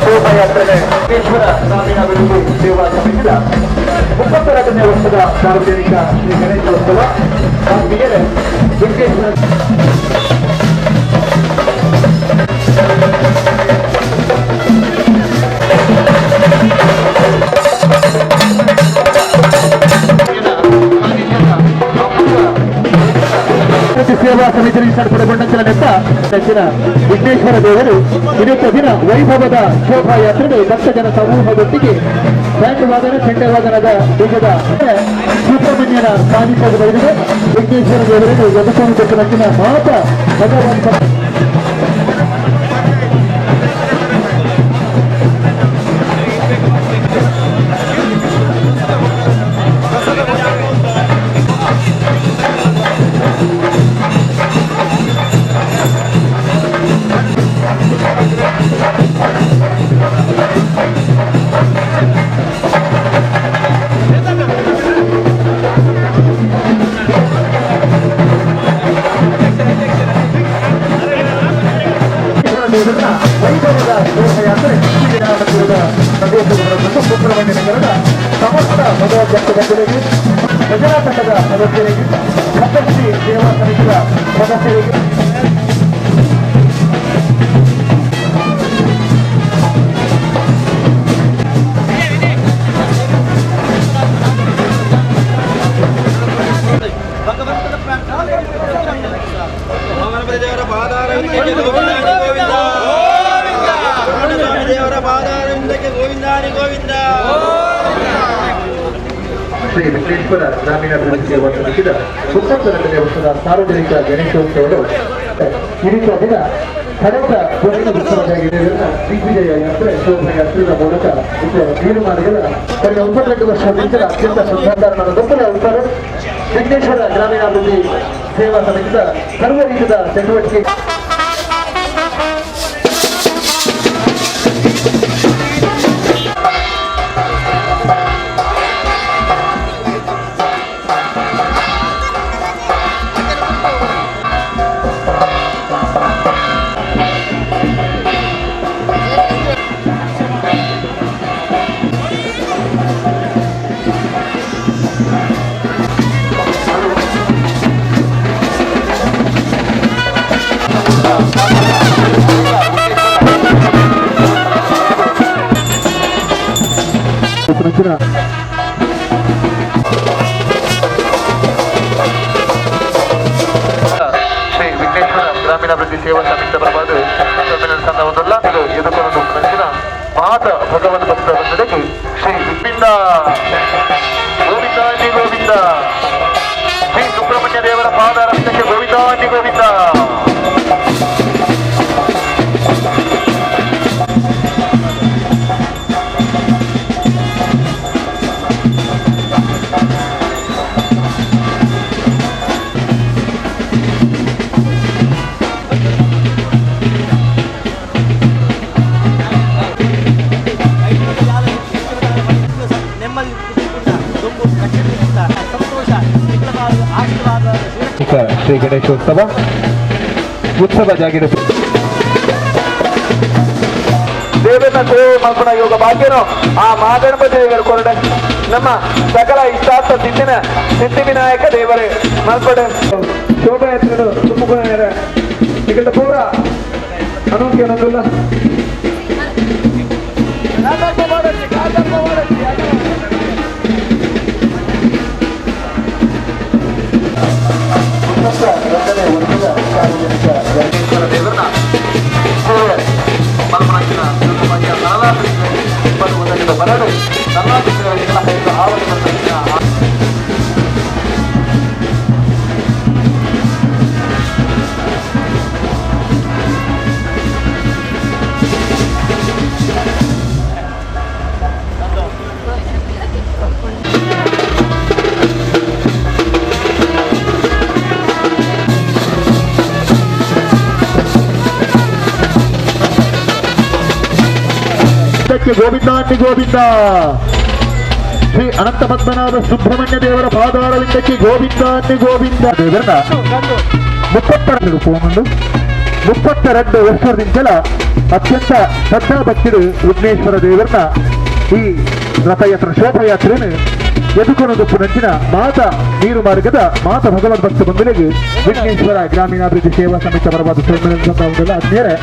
ಶೋಭಾಯಾತ್ರೆಗೆ ವಿಘ್ನೇಶ್ವರ ಗ್ರಾಮೀಣಾಭಿವೃದ್ಧಿ ಸೇವಾ ಸಮಿತಿಯ 32ನೇ ವರ್ಷದ ಸಾರ್ವಜನಿಕ ಶ್ರೀ ಗಣೇಶೋತ್ಸವ ಮೇಲೆ ವಿಘ್ನೇಶ್ವರ ಸೇವಾ ಸಮಿತಿ ಸಡಪಡೆಗೊಂಡಂಚಿನ ನೆಚ್ಚಿನ ವಿಘ್ನೇಶ್ವರ ದೇವರು ಇವತ್ತು ದಿನ ವೈಭವದ ಶೋಭಾಯಾತ್ರೆಗೆ ಭಕ್ತಜನ ಸಮೂಹದೊಟ್ಟಿಗೆ ಬ್ಯಾಂಡ್ ವಾದನ ಚೆಂಡವಾದನದ ಬೀಜದ ಸುಬ್ರಹ್ಮಣ್ಯನ ಸಾನ್ನಿಧ್ಯದಲ್ಲಿದೆ ವಿಘ್ನೇಶ್ವರ ದೇವರಿಗೆ ಎದುಕೊಂಡು ನಚ್ಚಿನ ಮಾತ ಭಗವಂತ ವೈಭವದ ಶೋಭಯಾತ್ರೆ ಪ್ರದೇಶಗಳನ್ನು ಸುಬ್ರಹ್ಮಣ್ಯ ನಗರದ ಸಮಸ್ತ ಭಗವದ್ಭಕ್ತರಿಗೆ ಭಜನಾ ತಂಡದ ಸದಸ್ಯರಿಗೆ ಪ್ರಶಸ್ತಿ ಸೇವಾ ಸಮಿತಿಯ ಸದಸ್ಯರಿಗೆ ಶ್ರೀ ವಿಘ್ನೇಶ್ವರ ಗ್ರಾಮೀಣಾಭಿವೃದ್ಧಿ ಸೇವಾ ಸಮಿತಿಯ 32ನೇ ವರ್ಷದ ಸಾರ್ವಜನಿಕ ಗಣೇಶೋತ್ಸವದ ಹಿರಿತ ದಿನ ಕಳೆದ ಕೊನೆಯ ಉತ್ಸವವಾಗಿದೆ. ದಿಗ್ವಿಜಯ ಯಾತ್ರೆ ಶೋಭಾಯಾತ್ರೆಯ ಮೂಲಕ ತೀರ್ಮಾನಗಳ ಕಳೆದ 92 ವರ್ಷ ಮುಂಚಿನ ಅತ್ಯಂತ ಶ್ರದ್ಧಾಧಾರಣದ ಗೊಬ್ಬರ ಉತ್ತರ ವಿಘ್ನೇಶ್ವರ ಗ್ರಾಮೀಣಾಭಿವೃದ್ಧಿ ಸೇವಾ ಸಮಿತಿಯ ಸರ್ವ ರೀತಿಯ ಚಟುವಟಿಕೆ ಶ್ರೀ ವಿಘ್ನೇಶ್ವರ ಗ್ರಾಮೀಣಾಭಿವೃದ್ಧಿ ಸೇವಾ ಸಮಿತಿ ಬರಬಾರ್ದು ಸಂದರ್ಭದಲ್ಲ ಇದು ಎದುಕೊಂಡು ನಂಚಿನ ಮಾತ ಭಗವದ್ ಭಕ್ತ ಬಂದಡೆಗೆ ಶ್ರೀ ವಿಪಿಂದ ಗೋವಿಂದಾನಿ ಗೋವಿಂದ ಶ್ರೀ ಸುಬ್ರಹ್ಮಣ್ಯ ದೇವರ ಪಾದಾರಕ್ಕೆ ಗೋವಿಂದಾನಿ ಗೋವಿಂದ. ಶ್ರೀ ಗಣೇಶೋತ್ಸವ ಉತ್ಸವ ಜಾಗಿರ ದೇವರನ್ನ ಸೇವೆ ಮಾಡ್ಕೊಂಡ ಯೋಗ ಭಾಗ್ಯನು ಆ ಮಹಾಗಣಪತಿ ದೇವರು ಕೊರಡೆ ನಮ್ಮ ಸಕಲ ಇಷ್ಟಾರ್ಥ ಸಿದ್ಧಿ ವಿನಾಯಕ ದೇವರೇ ಮಲ್ಪಡೆ ಶೋಭಾಯಾತ್ರೆಗಳು ತುಮಕೂರ ಟಿಕೆಟ್ ಪೂರ ಅನೋಖ್ಯ ಅನ್ನೋದಿಲ್ಲ. ದೇವರನ್ನ ಮಲ್ಪನಾಚಿನ ಬರಡು ಗೋವಿಂದಾನಿ ಗೋವಿಂದ. ಶ್ರೀ ಅನಂತ ಪದ್ಮನಾಭ ಸುಬ್ರಹ್ಮಣ್ಯ ದೇವರ ಪಾದಾರವಿಂದಕ್ಕೆ ಗೋವಿಂದಾನಿ ಗೋವಿಂದ. ದೇವರನ್ನ 32 ವರ್ಷದಿಂದಲ ಅತ್ಯಂತ ಶ್ರದ್ಧಾ ಭಕ್ತರು ವಿಘ್ನೇಶ್ವರ ದೇವರನ್ನ ಈ ರಥಯಾತ್ರೆ ಶೋಭಾಯಾತ್ರೆಯನ್ನು ಎದುಕೊಂಡು ಪುನಂಚಿನ ಮಾತ ನೀರು ಮಾರ್ಗದ ಮಾತ ಭಗವದ್ ಭಕ್ತ ಬಂಧುಗಳಿಗೆ ವಿಘ್ನೇಶ್ವರ ಗ್ರಾಮೀಣಾಭಿವೃದ್ಧಿ ಸೇವಾ ಸಮಿತಿ ಬರಬಾದ ಸೋಮನಂದ ಅದ್ನೇರೆ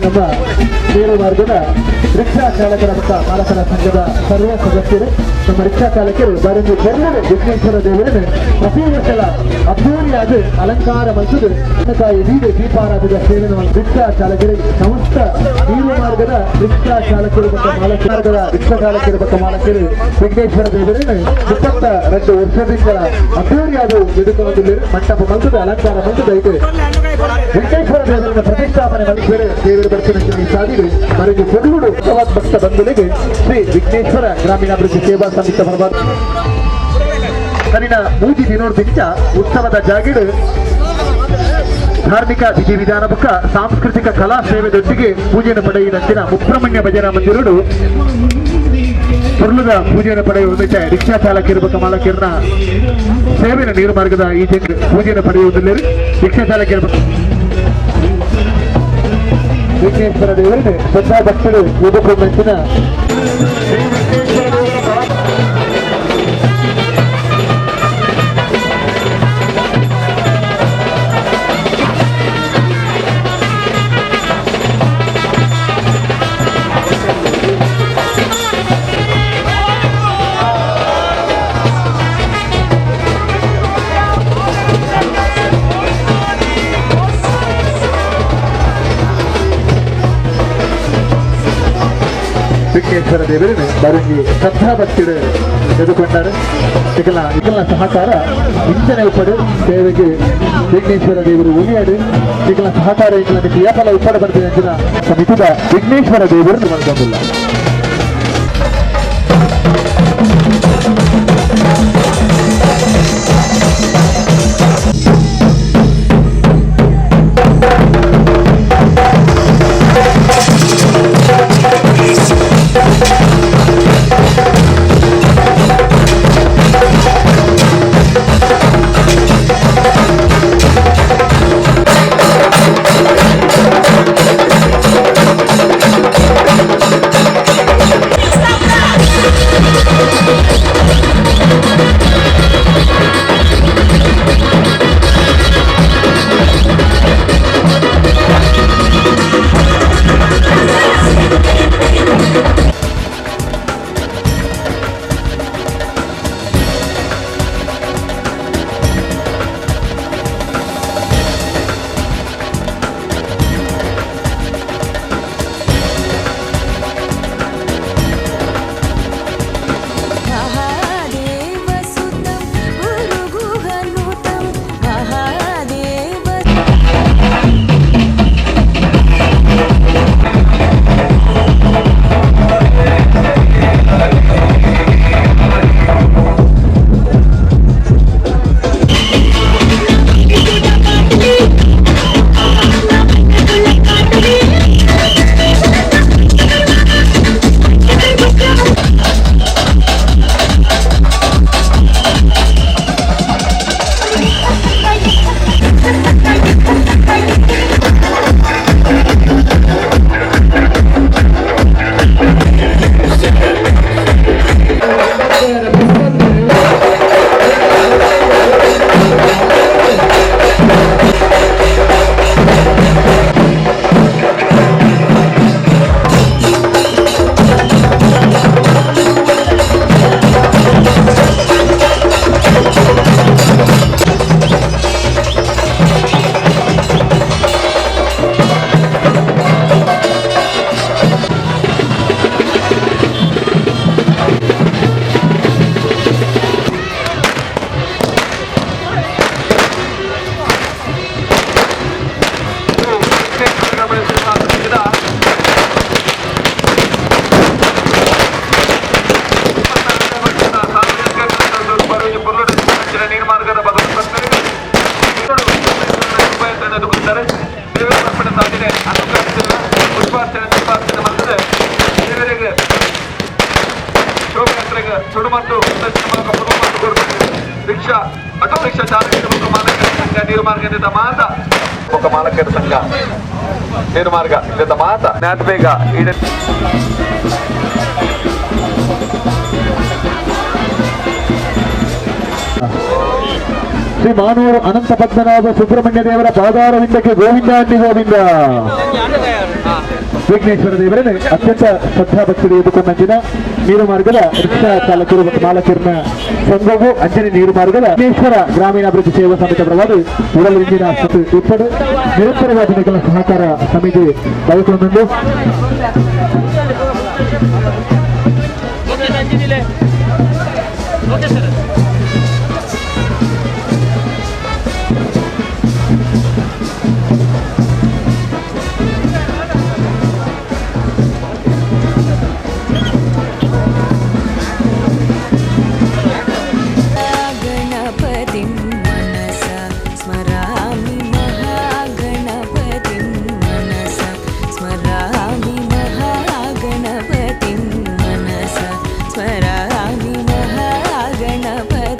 ನಮ್ಮ ನೀರು ಮಾರ್ಗದ ರಿಕ್ಷಾ ಚಾಲಕರ ಮತ್ತು ಮಾಲಕರ ಸಂಘದ ಸರ್ವ ಸದಸ್ಯರು ನಮ್ಮ ರಿಕ್ಷಾ ಚಾಲಕರು ಬರೆದು ಬೆರಳು ವಿಘ್ನೇಶ್ವರ ದೇವರನ್ನು ಪ್ರತಿ ವರ್ಷದ ಅದ್ದೂರಿಯಾದ ಅಲಂಕಾರ ಮತ್ತು ಬೀದಿ ದೀಪಾರಾಧದ ಸೇವೆಯನ್ನು ರಿಕ್ಷಾ ಚಾಲಕರಿಗೆ ಸಮಸ್ತ ನೀರು ಮಾರ್ಗದ ರಿಕ್ಷಾ ಚಾಲಕರು ಮತ್ತು ಮಾಲಕರ ರಿಕ್ಷಾ ಚಾಲಕರು ಮತ್ತು ಮಾಲಕರು ವಿಘ್ನೇಶ್ವರ ದೇವರನ್ನು 22 ವರ್ಷದಿಂದ ಅದ್ದೂರಿಯಾದ ಎದುಕೊಂಡು ಮಂಟಪ ಮಲ್ತದ ಅಲಂಕಾರ ಮಲ್ತದ ಇದು ವಿಘ್ನೇಶ್ವರ ದೇವರನ್ನು ಪ್ರತಿಷ್ಠಾಪನೆ ಮಾಡಿದರೆ ದೇವರ ದರ್ಶನಕ್ಕೆ ಸಾಧಿಗೆ ಮರೆದು ಕೊಡುವುದು ಭಕ್ತ ಬಂಧುಗಳಿಗೆ ಶ್ರೀ ವಿಘ್ನೇಶ್ವರ ಗ್ರಾಮೀಣಾಭಿವೃದ್ಧಿ ಸೇವಾ ಸಮಿತಿ ಬರಬಾರ್ದು ಕನಿನ ಮೂಜಿ ದಿನೋರ್ದಿಂಚ ಉತ್ಸವದ ಜಾಗಿಡು ಧಾರ್ಮಿಕ ವಿಧಿವಿಧಾನ ಬುಕ್ಕ ಸಾಂಸ್ಕೃತಿಕ ಕಲಾ ಸೇವೆದೊಟ್ಟಿಗೆ ಪೂಜೆಯನ್ನು ಪಡೆಯುವಂತಿನ ಸುಬ್ರಹ್ಮಣ್ಯ ಭಜನಾ ಮಂದಿರಡು ಸುರುಳದ ಪೂಜೆಯನ್ನು ಪಡೆಯುವುದಕ್ಕೆ ರಿಕ್ಷಾ ಚಾಲಕರು ಮಾಲಕರನ್ನ ಸೇವೆಯ ನೀರು ಮಾರ್ಗದ ಈ ಪೂಜೆಯನ್ನು ಪಡೆಯುವುದಿಲ್ಲ ರಿಕ್ಷಾ ಚಾಲಕರು ವಿಘ್ನೇಶ್ವರ ದೇವರಿಗೆ ಶ್ರದ್ಧಾ ಭಕ್ತರು ಎದುಕೊಂಡಂಚಿನ ವಿಘ್ನೇಶ್ವರ ದೇವರನ್ನು ಬರುಂಗಿ ಶ್ರದ್ಧಾ ಭಕ್ತರು ಎದುಕೊಂಡಾರು ಇಕಲ್ನ ಸಹಕಾರ ಇಂಚನೆ ಉಪ್ಪಡು ಸೇವೆಗೆ ವಿಘ್ನೇಶ್ವರ ದೇವರು ಉಳಿಯಾಡು ಇಕಲ್ನ ಸಹಕಾರ ಇಕಲ್ನ ಕ್ರಿಯಾಫಲ ಉಪ್ಪಡ ಬರ್ತದೆ ಅಂಚಿನ ಸಮಿತಿದ ವಿಘ್ನೇಶ್ವರ ದೇವರನ್ನು ಬಂದಿಲ್ಲ. ಸುಡುಮದ್ದು ರಿಕ್ಷಾ ಆಟೋ ರಿಕ್ಷಾ ಚಾಲಕರ ಒಂದು ಮಾಲಕರ ಸಂಘ ನೀರುಮಾರ್ಗದಿಂದ ಮಾತ ఒక ಮಾಲಕರ ಸಂಘ ನೀರುಮಾರ್ಗ ಇದರಿಂದ ಮಾತ ನ್ಯಾತ್ ಬೇಗ ಶ್ರೀ ಮಾನೂರು ಅನಂತ ಪದ್ಮನಾಭ ಸುಬ್ರಹ್ಮಣ್ಯ ದೇವರ ಪಾದಾರವಿಂದಕ್ಕೆ ಗೋವಿಂದ ಅಂಟಿ ಗೋವಿಂದ. ವಿಘ್ನೇಶ್ವರ ದೇವರನ್ನು ಅತ್ಯಂತ ಶ್ರದ್ಧಾಭಕ್ತಿಗೆ ಎದುಕೊಂಡಂಚಿನ ನೀರು ಮಾರ್ಗದ ರಿಕ್ಷಾ ಚಾಲಕರು ಮತ್ತು ಮಾಲಕರನ್ನ ಸಂಘವು ಅಂಜನೆ ನೀರು ಮಾರ್ಗದ ವಿಘ್ನೇಶ್ವರ ಗ್ರಾಮೀಣಾಭಿವೃದ್ಧಿ ಸೇವಾ ಸಮಿತಿ ಪರವಾಗಿ ಉಡಲು ಇಂದಿನ ಇಪ್ಪಡು ನಿರಂತರವಾದ ನಿಗಮ ಸಹಕಾರ ಸಮಿತಿ ಬಯಕೊಂಡೊಂದು स्मरामि महागणपतिं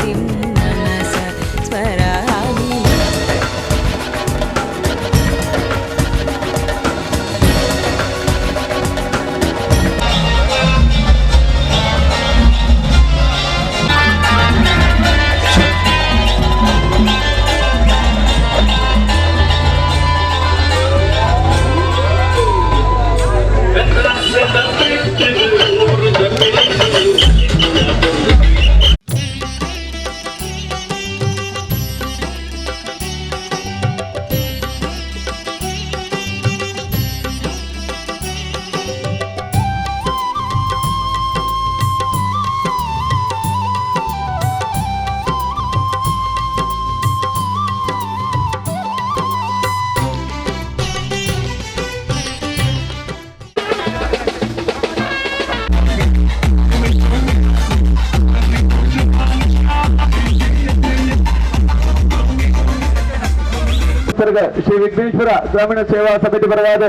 ಮತ್ಸರ್ಗ ಶ್ರೀ ವಿಘ್ನೇಶ್ವರ ಗ್ರಾಮೀಣ ಸೇವಾ ಸಮಿತಿ ಪರವಾದ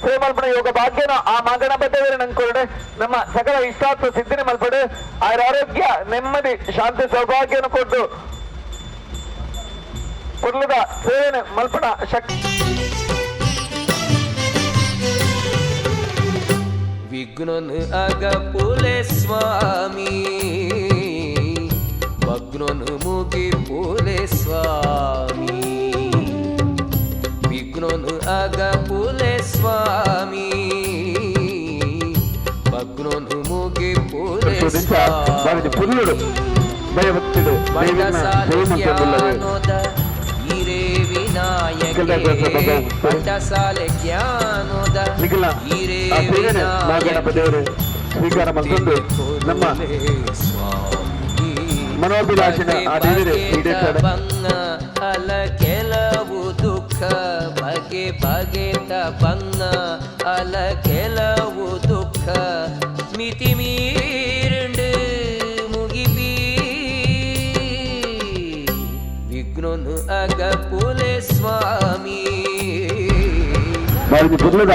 ಸೇವಲ್ಪಡ ಯೋಗ ಭಾಗ್ಯನ ಆ ಮಗಣಪತಿಯವರ ನಂಕೊರಡೆ ನಮ್ಮ ಸಕಲ ಇಷ್ಟಾರ್ಥ ಸಿದ್ಧಿನ ಮಲ್ಪಡೆ ಆರೋಗ್ಯ ನೆಮ್ಮದಿ ಶಾಂತಿ ಸೌಭಾಗ್ಯನ ಕೊಟ್ಟು ಪುರ್ಲದ ಸೇವೆನ ಮಲ್ಪಡ ಶಕ್ತಿ विघ्नोन अगपुले स्वामी भग्नोन मुगी पुले स्वामी विघ्नोन अगपुले स्वामी भग्नोन मुगी पुले स्वामी పుల్లుడు భయభక్తుడు हिरे विनायके पटसाले ज्ञानोद हिरे ಗಣಪತಿಯವರು ಸ್ವೀಕಾರ ಮಾಡಿಕೊಂಡು ನಮ್ಮ ಮನೋಭಿಲಾಷಿನ ಆ ದೇವರೇ ಈಡೇರಿಸಿದ ಅಲ ಕೆಲವು ದುಃಖ ಬಗೆ ಬಗೆತ ಬಂಗ ಅಲ ಕೆಲವು ದುಃಖ ಮಿತಿ ಮೀರುಂಡು ಮುಗಿಬಿ ವಿಘ್ನೋನು ಅಗಪುಲೆ ಸ್ವಾಮಿ వారికి పుర్లుద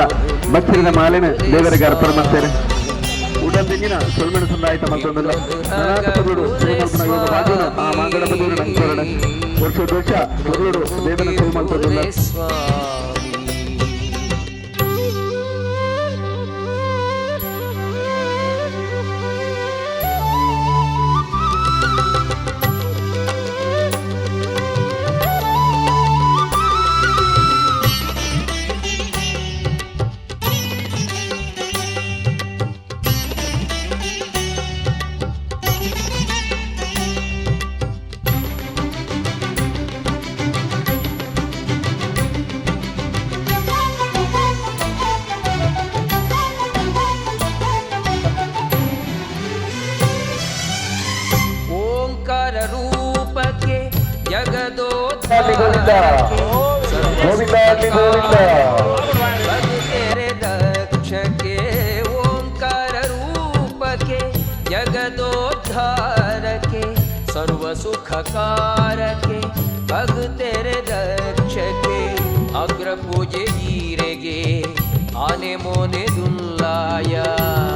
మత్సరిన మాలిన దేవರಿಗೆ ಅರ್ಪಣೆ ಮಾಡ್ತಾರೆ ಉಡಂದಿನ ಸೊಲ್ಮೆನ ಸಂದಾಯಿತ ಮತ್ತೊಂದಲ್ಲ ನನಾಥಪುರುಡು ಶ್ರೀಮಲ್ಪನ ಯೋಗ ಭಾಗ್ಯನ ಆ ಮಾಂಗಣಪತಿಯವರು ನಂತರಣ ವರ್ಷ ಪುರುಡು ದೇವನ ಸೇವೆ ಮಾಡ್ತದಲ್ಲ तेरे रक्षके ओंकार रूपके जगदोद्धारके सर्व सुखकारके भग तेरे रक्षके अग्र पूजे हीरेगे आने मोने दुल्लाया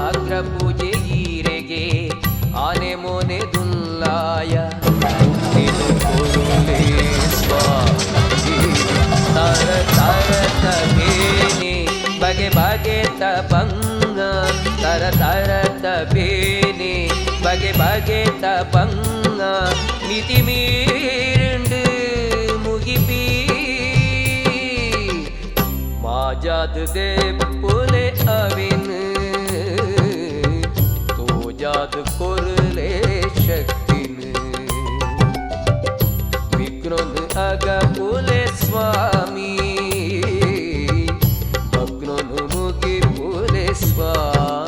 अग्र पूजे हीरेगे आने मोने दुल्लाया ತರ ತರ ತಬೇನೆ ಬಗೆ ಬಗೆ ತಪಂಗ ತರ ತರ ತಬೇನೆ ಬಗೆ ಬಗೆ ತಪಂಗ ಮಿತಿ ಮೀರುಂಡು ಮುಗಿಪಿ ಮಾಜಾದ್ ದೇ ಪುಲೆ ಅವಿನ್ ತೋಜಾದ್ ಕೊರ್ಲೆ ಶಕ್ತಿನ್ ವಿಘ್ನೋನ್ ಅಗಪುಲೆ स्वामी भग्नोनु मुगी पुले स्वामी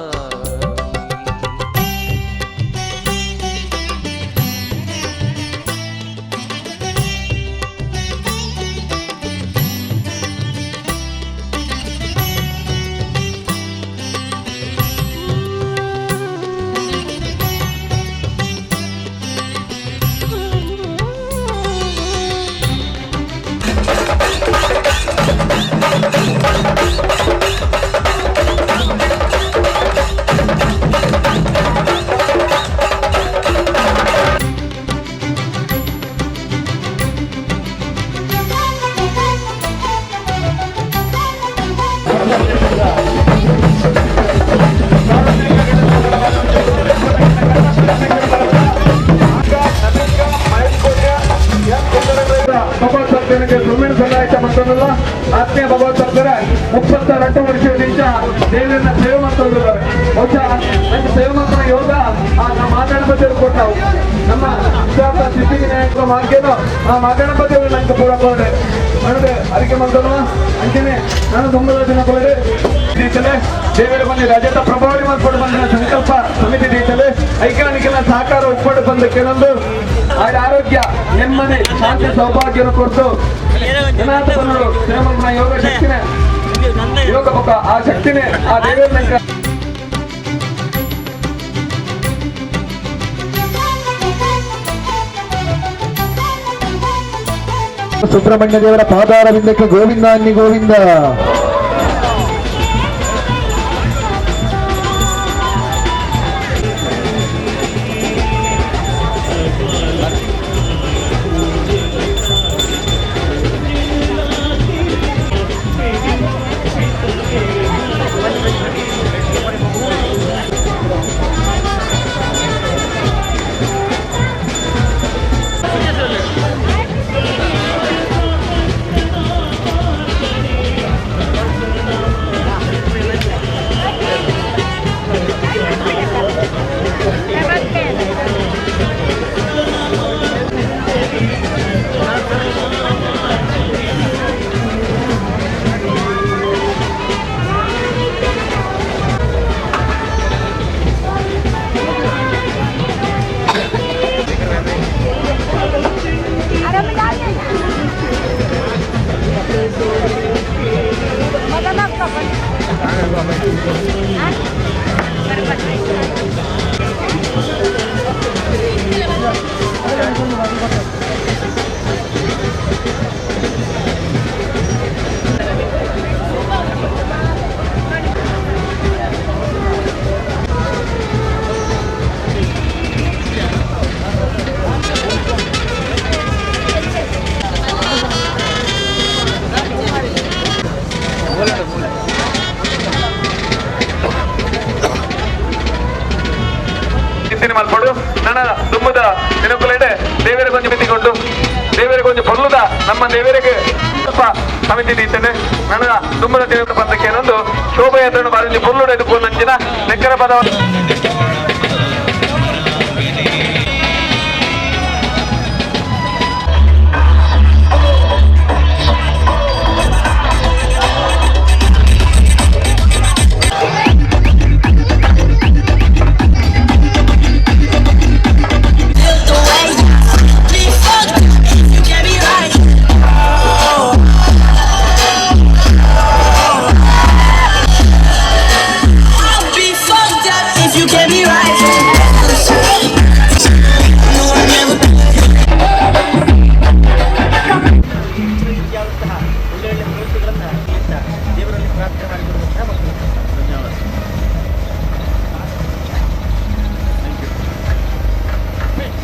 ಸೊಮ್ಮೆನ ಸಂದಾಯಿತ ಮತ್ತೊಂದಲ್ಲ ಆತ್ಮೀಯ ಭಗವತ್ತರ 32 ವರ್ಷದಿಂದ ದೇವರನ್ನ ಸೇವೆ ಮಾಡ್ತಿದ್ದಾರೆ ಬಹುಶಃ ನನ್ನ ಸೇವೆ ಮಾಡ್ತಾನೆ ಯೋಗ ಆ ಮಾಗಣಪತಿಯವರು ಕೊಟ್ಟವು ನಮ್ಮ ಇಷ್ಟಾರ್ಥ ಸಿದ್ಧಿ ವಿನಾಯಕ ಮಾರ್ಗೇನೋ ಆ ಮಾಗಣಪತಿಯವರು ನಂಗೆ ಪೂರ ಕೊಡೆ ನನಗೆ ಅದಕ್ಕೆ ಮಂತಲ್ಲ ಅಂಚನೆ ನಾನು ತುಂಬಾ ದಿನ ಕೊಡೆ ದೀತಲೆ ದೇವರ ಬಂದು ರಜತ ಪ್ರಭಾವಳಿ ಮಾಡ್ಕೊಂಡು ಬಂದ ಸಂಕಲ್ಪ ಸಮಿತಿ ದೀತಲೆ ಐಕಾನಿಕೆಲ್ಲ ಸಹಕಾರ ಒಪ್ಪಿಕೊಂಡು ಬಂದ ಕೆಲವೊಂದು ಆರೋಗ್ಯ ನೆಮ್ಮದಿ ಶಾಂತಿ ಸೌಭಾಗ್ಯವನ್ನು ಕೊಟ್ಟು ಜನಾರ್ದನರು ಶ್ರೀಮಂತನ ಯೋಗ ಶಕ್ತಿನೇ ಯೋಗ ಪಕ್ಕ ಆ ಶಕ್ತಿನೇ ಆ ದೇವರ ಸುಬ್ರಹ್ಮಣ್ಯ ದೇವರ ಪಾದಾರವಿಂದಕ್ಕೆ ಗೋವಿಂದ ಅನ್ನಿ ಗೋವಿಂದ. ಮಲ್ಪಡು ನನ್ನ ದುಮ್ಮದ ದಿನಕುಲೆಡೆ ದೇವರಿಗೆ ಕೊಂಚ ಬಿತ್ತಿಕೊಂಡು ದೇವರಿಗೆ ಕೊಂಚ ಪೊರ್ಲುದ ನಮ್ಮ ದೇವರಿಗೆ ಸ್ವಲ್ಪ ಸಮಿತಿ ಇದ್ದೇನೆ ನನ್ನ ದುಮ್ಮದ ದೇವರ ಪದಕ್ಕೆ ಏನೊಂದು ಶೋಭಾಯಾತ್ರೆಯನ್ನು ಬಾರಿ ಪೊರ್ಲುಡ ಎದುಕೊಂಡು ನಂಚಿನ ನೆಕ್ಕರ ಪದ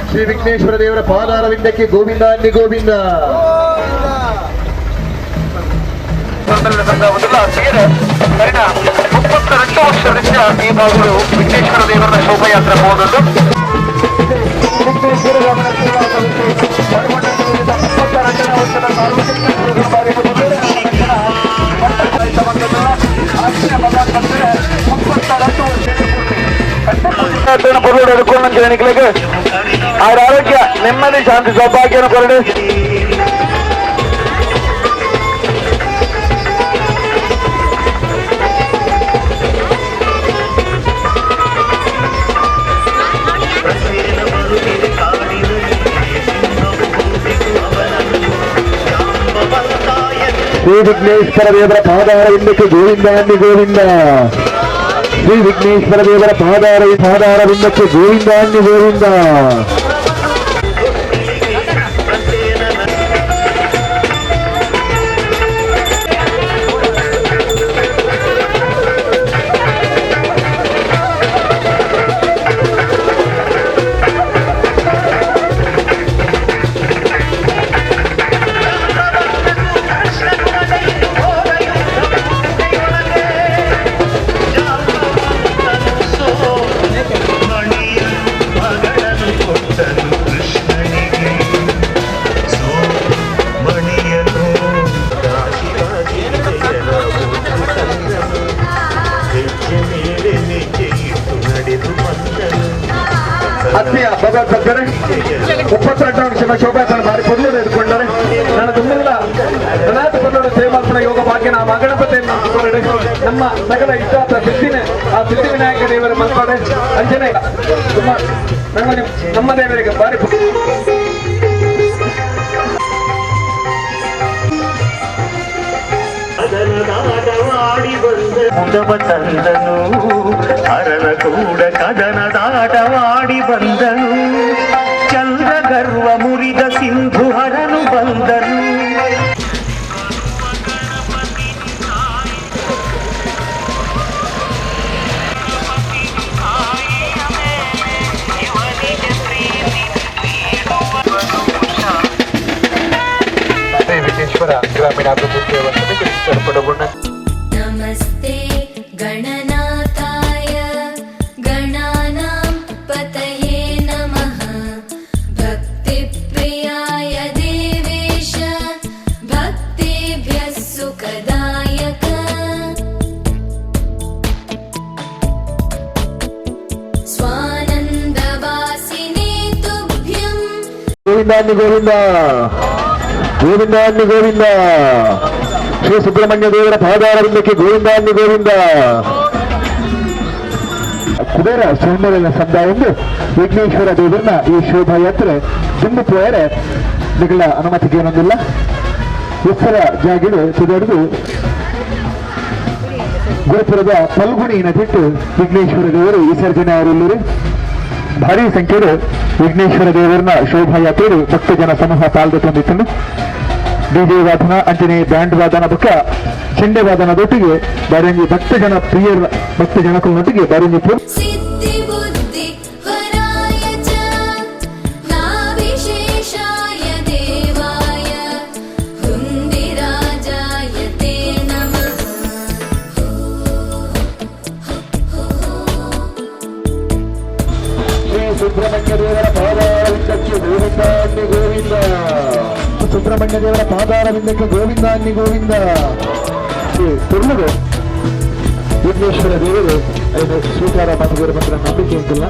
ಶ್ರೀ ವಿಘ್ನೇಶ್ವರ ದೇವರ ಪಾದಾರವಿಂದಕ್ಕೆ ಗೋವಿಂದ ಅನ್ನಿ ಗೋವಿಂದ. ಕಳೆದ 32 ವರ್ಷದಿಂದ ಈ ಭಾಗಗಳು ವಿಘ್ನೇಶ್ವರ ದೇವರ ಶೋಭಾಯಾತ್ರೆ ಹೋದದ್ದು. పొరుడు ఎదుర్కొన్న జనకులకు ఆయన ఆరోగ్య నెమ్మది శాంతి సౌభాగ్యాన్ని కొరడు ಶ್ರೀ ವಿಘ್ನೇಶ್ವರ ದೇವರ ಪಾದಾರವಿಂದಕ್ಕೆ ಗೋವಿಂದ ಅನ್ನಿ ಗೋವಿಂದ. ಶ್ರೀ ವಿಘ್ನೇಶ್ವರ ದೇವರ ಪಾದಾರವಿಂದಕ್ಕೆ ಗೋವಿಂದ ಅನ್ನಿ ಗೋವಿಂದ. ಹತ್ತಿಯ ಭಗವದ್ಭಕ್ತರೇ 32ನೇ ಕ್ಷಮ ಶೋಭಾಯಾತ್ರೆ ಬಾರಿ ಪೊರ್ಲುಡು ಎದುಕೊಂಡರೆ ನನ್ನ ದುಮ್ಮಲ ಅನಾಥ ಪೊರ್ಲುಡು ಸೇವಾರ್ಪಣ ಯೋಗ ಭಾಗ್ಯನ ಮಗಣಪತಿಯನ್ನು ನಂಬಿಕೊಂಡೆ ನಮ್ಮ ಸಕಲ ಇಷ್ಟಾರ್ಥ ಸಿದ್ಧಿನ ಆ ಸಿದ್ಧಿ ವಿನಾಯಕ ದೇವರ ಮಲ್ಪಡೆ ಅಂಜನೆ ನಮ್ಮ ದೇವರಿಗೆ ಬಾರಿ ತಂದನು ಹರನ ಕೂಡ ಕದನದಾಟವಾಡಿ ಬಂದನು ಚಂದ್ರಗ ಗರ್ವ ಮುರಿದ ಸಿಂಧು ಹರನು ಬಂದನು. ಶ್ರೀ ವಿಘ್ನೇಶ್ವರ ಗ್ರಾಮೀಣಾಭಿವೃದ್ಧಿ ಸೇವಾ ಸಮಿತಿ ಏರ್ಪಡುಗೊಂಡ ನಮಸ್ತೆ ಗಣನಾಥಾಯ ಗಣಾನಾಂ ಪತಯೇ ನಮಃ ಭಕ್ತಿಪ್ರಿಯಾಯ ದೇವೇಶ ಭಕ್ತಿಭ್ಯಃ ಸುಖದಾಯಕ ಸ್ವಾನಂದವಾಸಿನೇ ತುಭ್ಯಂ ಗೋವಿಂದಾನಿ ಗೋವಿಂದ ಗೋವಿಂದಾನಿ ಗೋವಿಂದ ಶ್ರೀ ಸುಬ್ರಹ್ಮಣ್ಯ ದೇವರ ಪಾದಾರವಿಂದಕ್ಕೆ ಗೋವಿಂದಾನಿ ಗೋವಿಂದ. ಕುಬೇರ ಸೌಂದರ್ಯ ಸಂದ ಎಂದು ವಿಘ್ನೇಶ್ವರ ದೇವರನ್ನ ಈ ಶೋಭಾಯಾತ್ರೆ ತುಂಬು ಪೋಯರೆ ನಿಗಳ ಅನುಮತಿಗೆ ಏನೊಂದಿಲ್ಲ. ಎತ್ತರ ಜಾಗಿಲು ಸುಧಾರಿದು ಗೋಪುರದ ಫಲ್ಗುಣಿನ ಬಿಟ್ಟು ವಿಘ್ನೇಶ್ವರ ದೇವರು ವಿಸರ್ಜನೆ ಅವರಿಲ್ಲರು ಭಾರಿ ಸಂಖ್ಯೆಯಲ್ಲಿ ವಿಘ್ನೇಶ್ವರ ದೇವರನ್ನ ಶೋಭಾಯಾತ್ರೆಗಳು ಭಕ್ತಜನ ಸಮೂಹ ಪಾಲ್ಗೊಂಡಿತ್ತು. ಡಿಜೆ ವಾದನ ಅಂಜನೆ ಬ್ಯಾಂಡ್ ವಾದನ ಬುಕ್ಕ ಚೆಂಡೆ ವಾದನದೊಟ್ಟಿಗೆ ಬಾರಂಜಿ ಭಕ್ತಜನಗಳೊಟ್ಟಿಗೆ ಬಾರಂಜಿ ಸಿದ್ಧಿ ಬುದ್ಧಿ ವರಾಯ ಚ ನಾವಿಶೇಷಾಯ ದೇವಾಯ ಹುಂದಿರಾಜಾಯ ತೇ ನಮಃ. ಶ್ರೀ ಸುಬ್ರಹ್ಮಣ್ಯ ದೇವರ ಪಾದಾರವಿಂದಕ್ಕೆ ಗೋವಿಂದಾನ್ನಿ ಗೋವಿಂದ. ಸುಬ್ರಹ್ಮಣ್ಯ ದೇವರ ಪಾದಾರವಿಂದಕ್ಕೆ ಗೋವಿಂದಾನ್ನಿ ಗೋವಿಂದ. ಶ್ರೀ ತುರ್ಲುದು ವಿಘ್ನೇಶ್ವರ ದೇವರು ಐದು ಸ್ವೀಕಾರ ಮಾಡಿದವರ ಮಾತ್ರ ನಂಬಿಕೆ ಅಂತಿಲ್ಲ.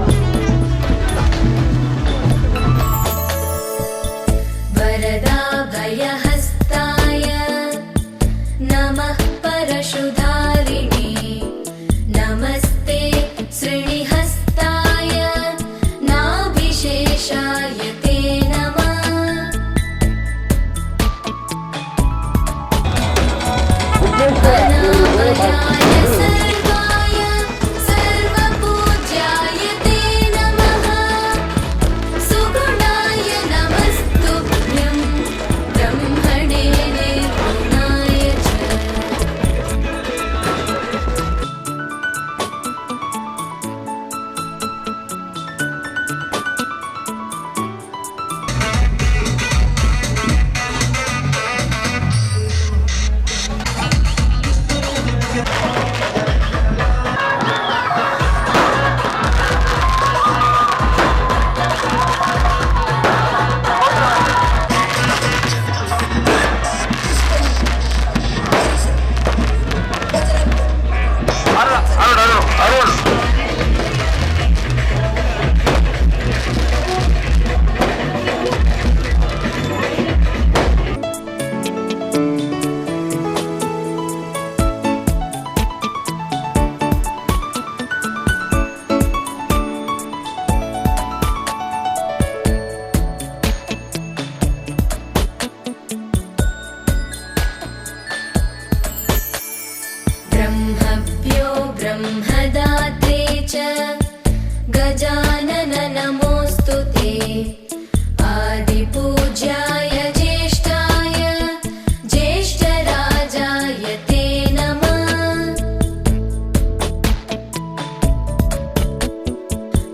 ವರದಾ ಭಯಹಸ್ತಾಯ ನಮಃ ಪರಶುಧಾರಿಣಿ ನಮಸ್ತೆ ಶ್ರೀಹಸ್ತಾಯ ನಾಭಿಶೇಷಾಯ ತೇ ನಮಃ. ಅನಾಮಯಾಯ ಸರ್ವಾಯ ಸರ್ವಪೂಜ್ಯಾಯ ತೇ ನಮಃ. ಸುಗುಣಾಯ ನಮಸ್ತುಭ್ಯಂ ಬ್ರಹ್ಮಣೇ ನಿರ್ಗುಣಾಯ ಚ. ब्रह्मभ्यो ब्रह्मदात्रे च गजानन नमोऽस्तु ते. आदिपूज्याय ज्येष्ठाय ज्येष्ठराजाय ते नमः.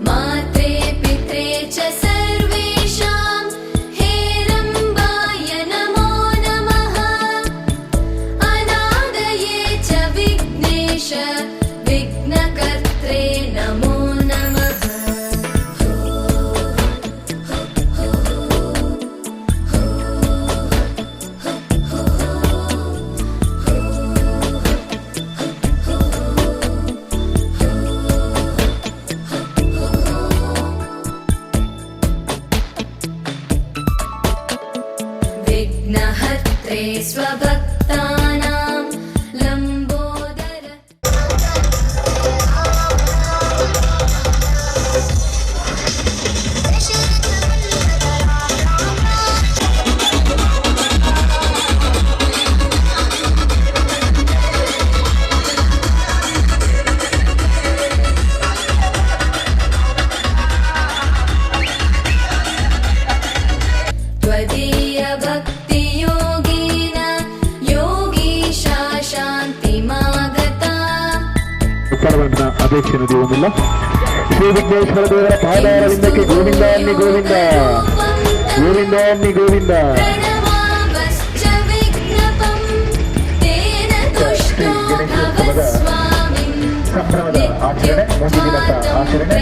मात्रे पित्रे च सर्वेषां हेरम्बाय नमो नमः. अनादये च विघ्नेश विघ्नकर्त्रे नमो नमः. विघ्नहर्त्रे स्वभक्तानां लम्बोदर. भक्तियोगेन योगीशा शान्तिमागता ಉತ್ತರವನ್ನು ಅಪೇಕ್ಷೆ ನಡೆಯುವುದಿಲ್ಲ. ಶ್ರೀ ವಿಘ್ನೇಶ್ವರ ದೇವರ ಪಾದಾರವಿಂದಕ್ಕೆ ಗೋವಿಂದ ಅನ್ನಿ ಗೋವಿಂದ, ಗೋವಿಂದ ಅನ್ನಿ ಗೋವಿಂದ. प्रणवामश्च विघ्नपं तेन तुष्टो भव स्वामिन् ಸಂಭ್ರಮದ ಆಚರಣೆ ಮುಂದಿನ ಆಚರಣೆ